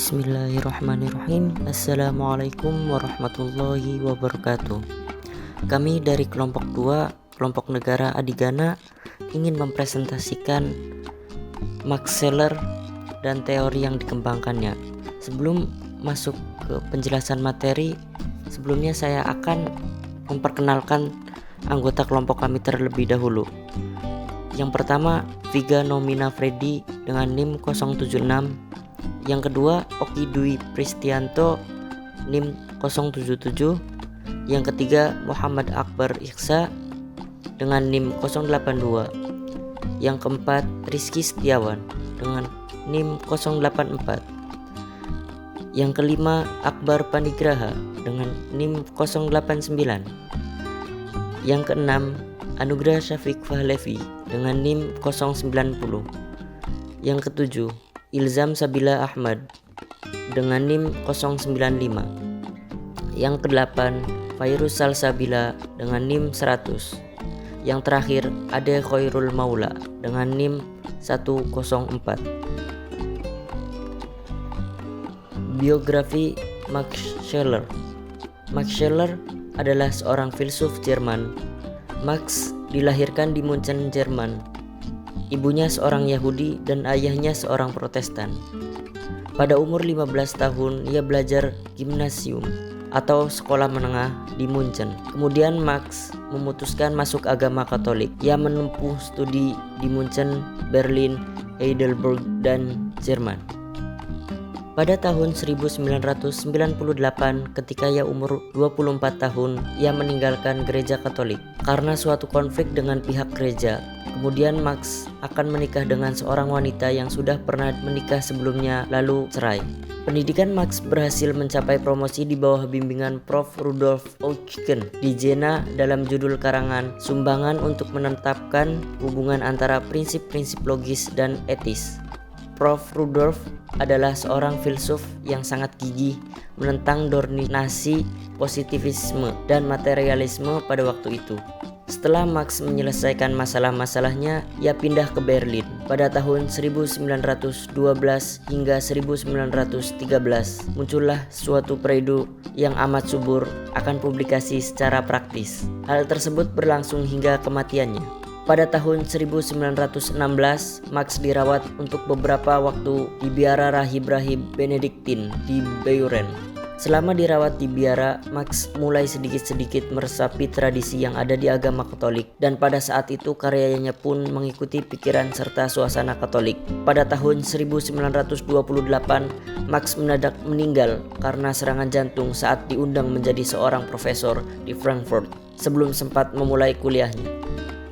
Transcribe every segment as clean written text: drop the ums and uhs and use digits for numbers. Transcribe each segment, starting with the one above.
Bismillahirrahmanirrahim. Assalamualaikum warahmatullahi wabarakatuh. Kami dari kelompok 2, kelompok negara Adigana, ingin mempresentasikan Max Scheler dan teori yang dikembangkannya. Sebelum masuk ke penjelasan materi, sebelumnya saya akan memperkenalkan anggota kelompok kami terlebih dahulu. Yang pertama, Viga Nomina Freddy dengan NIM 076. Yang kedua, Oki Dwi Pristianto NIM 077. Yang ketiga, Muhammad Akbar Iksa dengan NIM 082. Yang keempat, Rizky Setiawan dengan NIM 084. Yang kelima, Akbar Panigraha dengan NIM 089. Yang keenam, Anugrah Syafiq Fahlevi dengan NIM 090. Yang ketujuh, Ilzam Sabila Ahmad dengan NIM 095. Yang kedelapan, Fairuz Salsabila dengan NIM 100. Yang terakhir, Ade Khairul Maula dengan NIM 104. Biografi Max Scheler. Max Scheler adalah seorang filsuf Jerman. Max dilahirkan di Munchen, Jerman. Ibunya seorang Yahudi dan ayahnya seorang Protestan. Pada umur 15 tahun, ia belajar gimnasium atau sekolah menengah di Munchen. Kemudian Max memutuskan masuk agama Katolik. Ia menempuh studi di Munchen, Berlin, Heidelberg, dan Jerman. Pada tahun 1998, ketika ia umur 24 tahun, ia meninggalkan gereja Katolik karena suatu konflik dengan pihak gereja. Kemudian Max akan menikah dengan seorang wanita yang sudah pernah menikah sebelumnya lalu cerai. Pendidikan Max berhasil mencapai promosi di bawah bimbingan Prof. Rudolf Eucken di Jena dalam judul karangan Sumbangan untuk Menetapkan Hubungan Antara Prinsip-prinsip Logis dan Etis. Prof. Rudolf adalah seorang filsuf yang sangat gigih menentang dominasi positivisme dan materialisme pada waktu itu. Setelah Max menyelesaikan masalah-masalahnya, ia pindah ke Berlin. Pada tahun 1912 hingga 1913, muncullah suatu periode yang amat subur akan publikasi secara praktis. Hal tersebut berlangsung hingga kematiannya. Pada tahun 1916, Max dirawat untuk beberapa waktu di biara rahib-rahib Benediktin di Beuren. Selama dirawat di biara, Max mulai sedikit-sedikit meresapi tradisi yang ada di agama Katolik, dan pada saat itu karyanya pun mengikuti pikiran serta suasana Katolik. Pada tahun 1928, Max mendadak meninggal karena serangan jantung saat diundang menjadi seorang profesor di Frankfurt sebelum sempat memulai kuliahnya.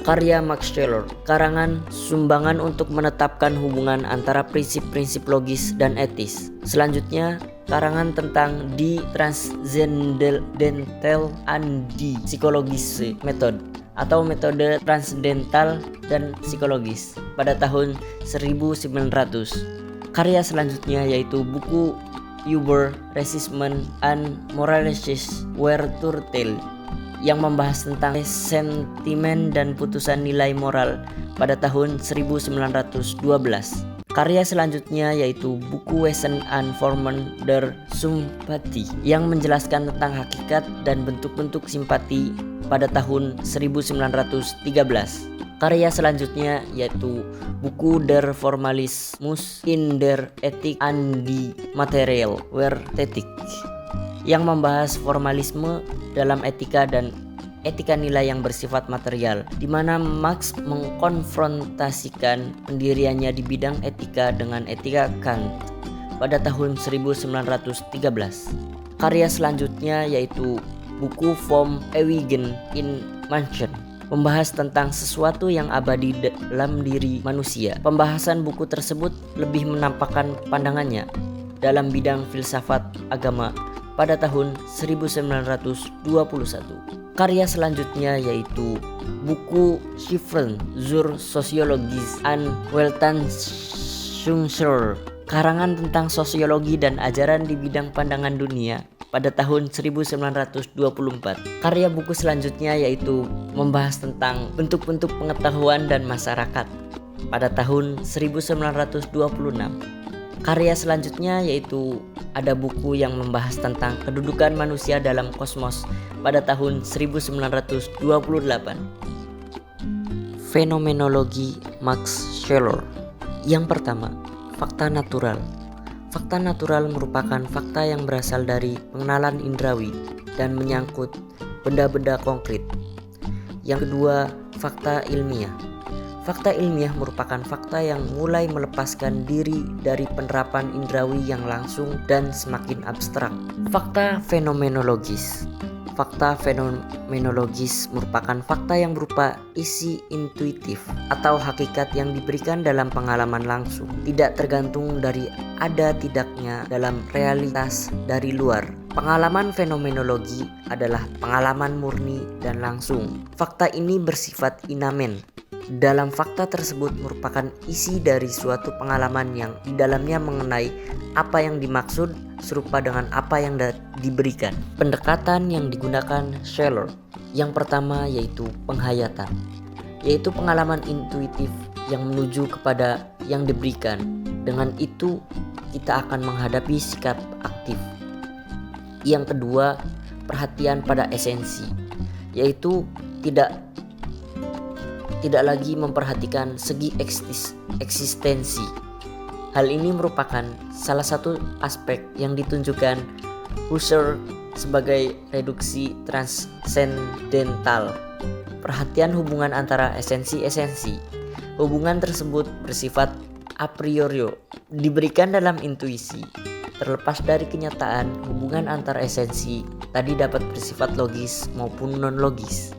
Karya Max Scheler, karangan Sumbangan untuk Menetapkan Hubungan Antara Prinsip-prinsip Logis dan Etis. Selanjutnya, karangan tentang Die Transzendental and die Psychologische Methode atau metode transdental dan psikologis pada tahun 1900. Karya selanjutnya yaitu buku Über Rassismus and Moralisches Werturteil yang membahas tentang sentimen dan putusan nilai moral pada tahun 1912. Karya selanjutnya yaitu buku Wesen and Formen der Sympathie yang menjelaskan tentang hakikat dan bentuk-bentuk simpati pada tahun 1913. Karya selanjutnya yaitu buku Der Formalismus in der Ethik and die Material Wertethik yang membahas formalisme dalam etika dan etika nilai yang bersifat material, di mana Max mengkonfrontasikan pendiriannya di bidang etika dengan etika Kant pada tahun 1913. Karya selanjutnya yaitu buku Vom Ewigen in Menschen, membahas tentang sesuatu yang abadi dalam diri manusia. Pembahasan buku tersebut lebih menampakkan pandangannya dalam bidang filsafat agama pada tahun 1921. Karya selanjutnya yaitu buku Schriften zur Soziologie und Weltanschauung, karangan tentang sosiologi dan ajaran di bidang pandangan dunia pada tahun 1924. Karya buku selanjutnya yaitu membahas tentang bentuk-bentuk pengetahuan dan masyarakat pada tahun 1926. Karya selanjutnya yaitu ada buku yang membahas tentang kedudukan manusia dalam kosmos pada tahun 1928. Fenomenologi Max Scheler. Yang pertama, fakta natural. Fakta natural merupakan fakta yang berasal dari pengenalan indrawi dan menyangkut benda-benda konkret. Yang kedua, fakta ilmiah. Fakta ilmiah merupakan fakta yang mulai melepaskan diri dari penerapan indrawi yang langsung dan semakin abstrak. Fakta fenomenologis. Fakta fenomenologis merupakan fakta yang berupa isi intuitif atau hakikat yang diberikan dalam pengalaman langsung, tidak tergantung dari ada tidaknya dalam realitas dari luar. Pengalaman fenomenologi adalah pengalaman murni dan langsung. Fakta ini bersifat inamen. Dalam fakta tersebut merupakan isi dari suatu pengalaman yang di dalamnya mengenai apa yang dimaksud serupa dengan apa yang diberikan. Pendekatan yang digunakan Scheler yang pertama yaitu penghayatan, yaitu pengalaman intuitif yang menuju kepada yang diberikan. Dengan itu kita akan menghadapi sikap aktif. Yang kedua, perhatian pada esensi, yaitu tidak lagi memperhatikan segi eksistensi. Hal ini merupakan salah satu aspek yang ditunjukkan Husserl sebagai reduksi transendental. Perhatian hubungan antara esensi-esensi. Hubungan tersebut bersifat a priori, diberikan dalam intuisi. Terlepas dari kenyataan, hubungan antar esensi tadi dapat bersifat logis maupun non-logis.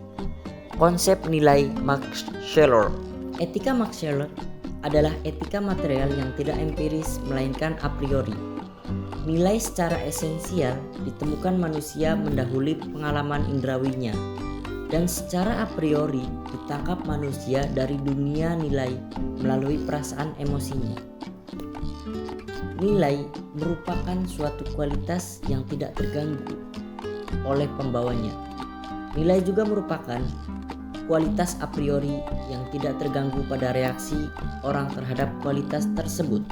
Konsep nilai Max Scheler. Etika Max Scheler adalah etika material yang tidak empiris melainkan a priori. Nilai secara esensial ditemukan manusia mendahului pengalaman indrawinya, dan secara a priori ditangkap manusia dari dunia nilai melalui perasaan emosinya. Nilai merupakan suatu kualitas yang tidak terganggu oleh pembawanya. Nilai juga merupakan kualitas a priori yang tidak terganggu pada reaksi orang terhadap kualitas tersebut.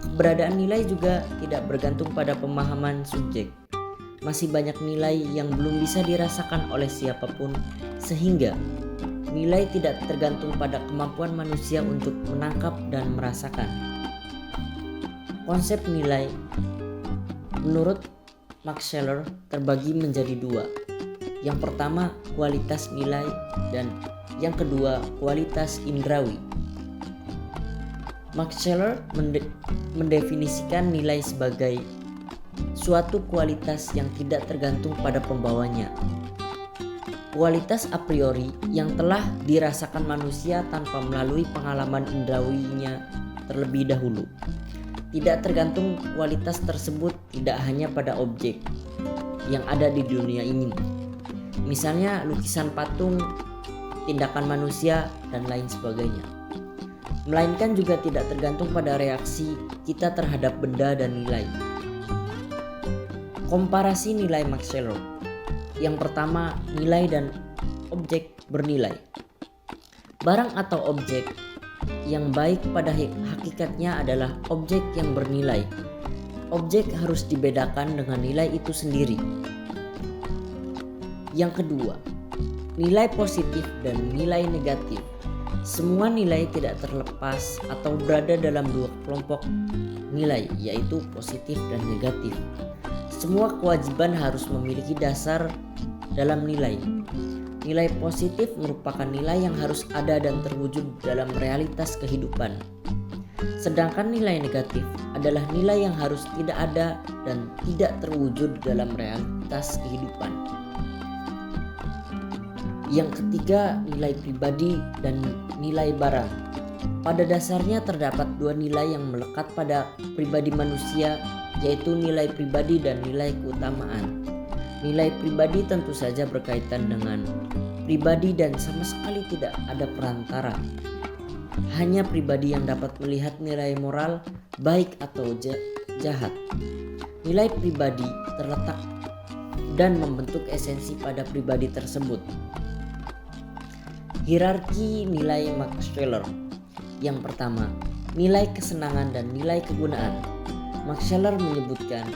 Keberadaan nilai juga tidak bergantung pada pemahaman subjek. Masih banyak nilai yang belum bisa dirasakan oleh siapapun, sehingga nilai tidak tergantung pada kemampuan manusia untuk menangkap dan merasakan. Konsep nilai menurut Max Scheler terbagi menjadi dua. Yang pertama, kualitas nilai, dan yang kedua, kualitas indrawi. Max Scheler mendefinisikan nilai sebagai suatu kualitas yang tidak tergantung pada pembawanya. Kualitas a priori yang telah dirasakan manusia tanpa melalui pengalaman indrawinya terlebih dahulu. Tidak tergantung kualitas tersebut tidak hanya pada objek yang ada di dunia ini. Misalnya lukisan patung, tindakan manusia, dan lain sebagainya. Melainkan juga tidak tergantung pada reaksi kita terhadap benda dan nilai. Komparasi nilai Max Scheler. Yang pertama, nilai dan objek bernilai. Barang atau objek yang baik pada hakikatnya adalah objek yang bernilai. Objek harus dibedakan dengan nilai itu sendiri. Yang kedua, nilai positif dan nilai negatif. Semua nilai tidak terlepas atau berada dalam dua kelompok nilai, yaitu positif dan negatif. Semua kewajiban harus memiliki dasar dalam nilai. Nilai positif merupakan nilai yang harus ada dan terwujud dalam realitas kehidupan. Sedangkan nilai negatif adalah nilai yang harus tidak ada dan tidak terwujud dalam realitas kehidupan. Yang ketiga, nilai pribadi dan nilai barang. Pada dasarnya terdapat dua nilai yang melekat pada pribadi manusia, yaitu nilai pribadi dan nilai keutamaan. Nilai pribadi tentu saja berkaitan dengan pribadi dan sama sekali tidak ada perantara. Hanya pribadi yang dapat melihat nilai moral baik atau jahat. Nilai pribadi terletak dan membentuk esensi pada pribadi tersebut. Hierarki nilai Max Scheler. Yang pertama, nilai kesenangan dan nilai kegunaan. Max Scheler menyebutkan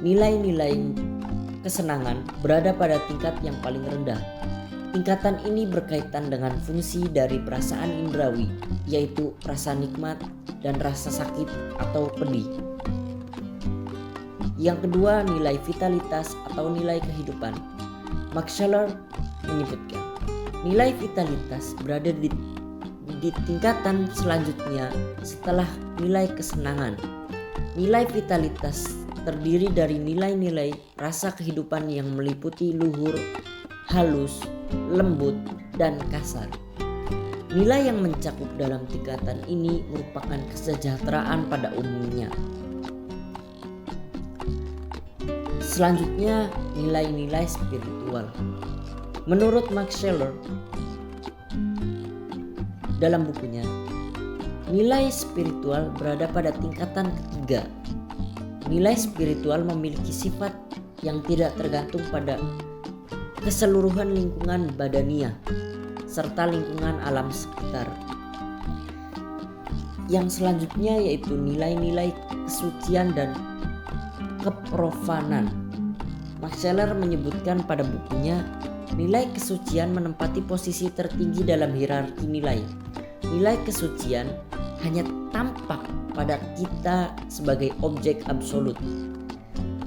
nilai-nilai kesenangan berada pada tingkat yang paling rendah. Tingkatan ini berkaitan dengan fungsi dari perasaan indrawi, yaitu rasa nikmat dan rasa sakit atau pedih. Yang kedua, nilai vitalitas atau nilai kehidupan. Max Scheler menyebutkan nilai vitalitas berada di tingkatan selanjutnya setelah nilai kesenangan. Nilai vitalitas terdiri dari nilai-nilai rasa kehidupan yang meliputi luhur, halus, lembut, dan kasar. Nilai yang mencakup dalam tingkatan ini merupakan kesejahteraan pada umumnya. Selanjutnya, nilai-nilai spiritual. Menurut Max Scheler, dalam bukunya, nilai spiritual berada pada tingkatan ketiga. Nilai spiritual memiliki sifat yang tidak tergantung pada keseluruhan lingkungan badaniah serta lingkungan alam sekitar. Yang selanjutnya yaitu nilai-nilai kesucian dan keprofanan. Max Scheler menyebutkan pada bukunya, nilai kesucian menempati posisi tertinggi dalam hierarki nilai. Nilai kesucian hanya tampak pada kita sebagai objek absolut.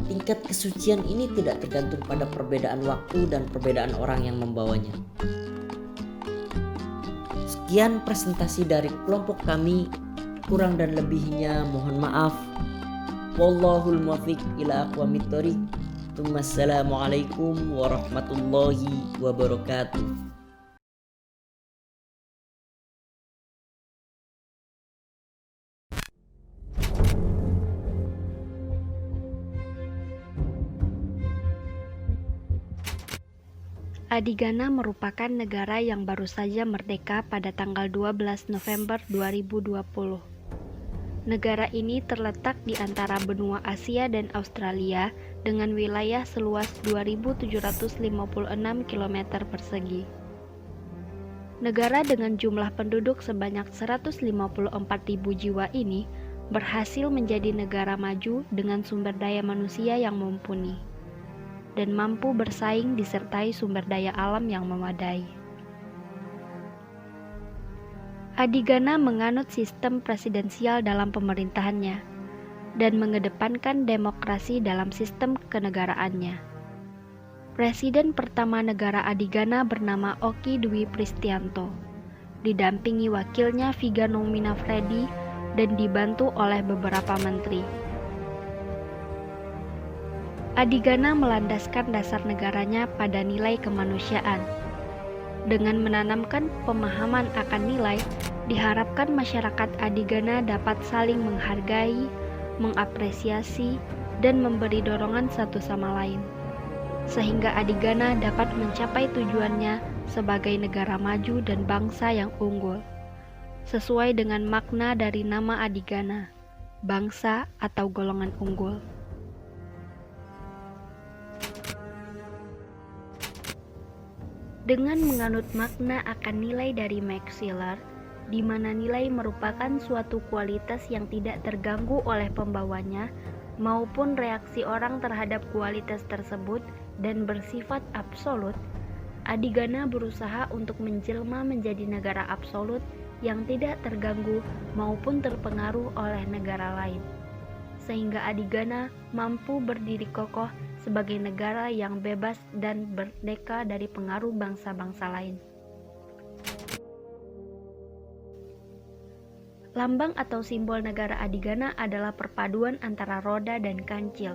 Tingkat kesucian ini tidak tergantung pada perbedaan waktu dan perbedaan orang yang membawanya. Sekian presentasi dari kelompok kami, kurang dan lebihnya mohon maaf. Wallahul muwaffiq ila aqwamit thoriq. Wassalamualaikum warahmatullahi wabarakatuh. Adigana merupakan negara yang baru saja merdeka pada tanggal 12 November 2020. Negara ini terletak di antara benua Asia dan Australia dengan wilayah seluas 2.756 km persegi. Negara dengan jumlah penduduk sebanyak 154.000 jiwa ini berhasil menjadi negara maju dengan sumber daya manusia yang mumpuni dan mampu bersaing disertai sumber daya alam yang memadai. Adigana menganut sistem presidensial dalam pemerintahannya dan mengedepankan demokrasi dalam sistem kenegaraannya. Presiden pertama negara Adigana bernama Oki Dwi Pristianto, didampingi wakilnya Viga Nomina Freddy dan dibantu oleh beberapa menteri. Adigana melandaskan dasar negaranya pada nilai kemanusiaan. Dengan menanamkan pemahaman akan nilai, diharapkan masyarakat Adigana dapat saling menghargai, mengapresiasi, dan memberi dorongan satu sama lain, sehingga Adigana dapat mencapai tujuannya sebagai negara maju dan bangsa yang unggul, sesuai dengan makna dari nama Adigana, bangsa atau golongan unggul. Dengan menganut makna akan nilai dari Max Scheler, di mana nilai merupakan suatu kualitas yang tidak terganggu oleh pembawanya maupun reaksi orang terhadap kualitas tersebut dan bersifat absolut, Adigana berusaha untuk menjelma menjadi negara absolut yang tidak terganggu maupun terpengaruh oleh negara lain, sehingga Adigana mampu berdiri kokoh sebagai negara yang bebas dan merdeka dari pengaruh bangsa-bangsa lain. Lambang atau simbol negara Adigana adalah perpaduan antara roda dan kancil.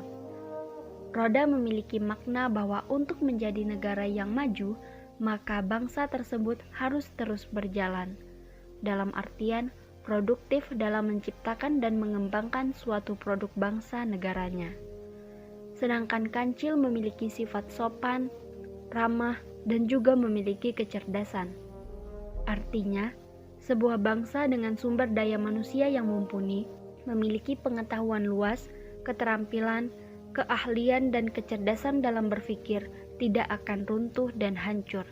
Roda memiliki makna bahwa untuk menjadi negara yang maju, maka bangsa tersebut harus terus berjalan, dalam artian produktif dalam menciptakan dan mengembangkan suatu produk bangsa negaranya. Sedangkan kancil memiliki sifat sopan, ramah, dan juga memiliki kecerdasan. Artinya, sebuah bangsa dengan sumber daya manusia yang mumpuni, memiliki pengetahuan luas, keterampilan, keahlian, dan kecerdasan dalam berpikir tidak akan runtuh dan hancur.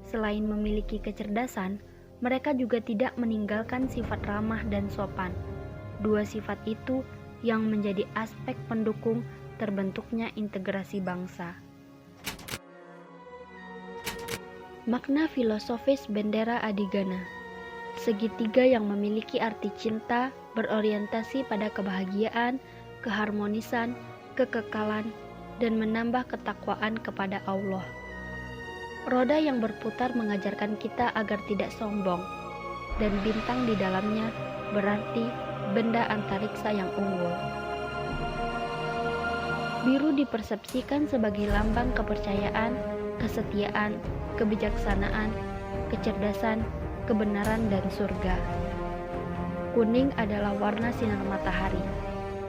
Selain memiliki kecerdasan, mereka juga tidak meninggalkan sifat ramah dan sopan. Dua sifat itu yang menjadi aspek pendukung terbentuknya integrasi bangsa. Makna filosofis bendera Adigana. Segitiga yang memiliki arti cinta, berorientasi pada kebahagiaan, keharmonisan, kekekalan, dan menambah ketakwaan kepada Allah. Roda yang berputar mengajarkan kita agar tidak sombong, dan bintang di dalamnya berarti benda antariksa yang unggul. Biru dipersepsikan sebagai lambang kepercayaan, kesetiaan, kebijaksanaan, kecerdasan, kebenaran, dan surga. Kuning adalah warna sinar matahari.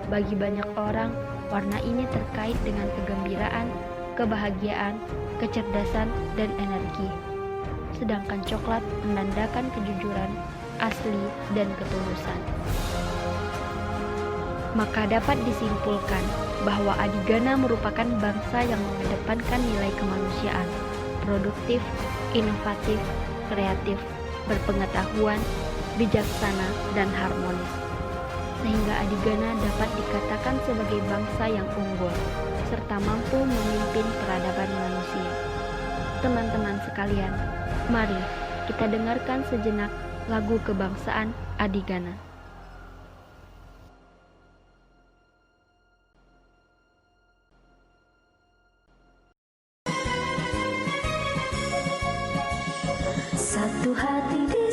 Bagi banyak orang, warna ini terkait dengan kegembiraan, kebahagiaan, kecerdasan, dan energi. Sedangkan coklat menandakan kejujuran, asli, dan ketulusan. Maka dapat disimpulkan bahwa Adigana merupakan bangsa yang mengedepankan nilai kemanusiaan, produktif, inovatif, kreatif, berpengetahuan, bijaksana, dan harmonis. Sehingga Adigana dapat dikatakan sebagai bangsa yang unggul, serta mampu memimpin peradaban manusia. Teman-teman sekalian, mari kita dengarkan sejenak lagu kebangsaan Adigana. Satu hati di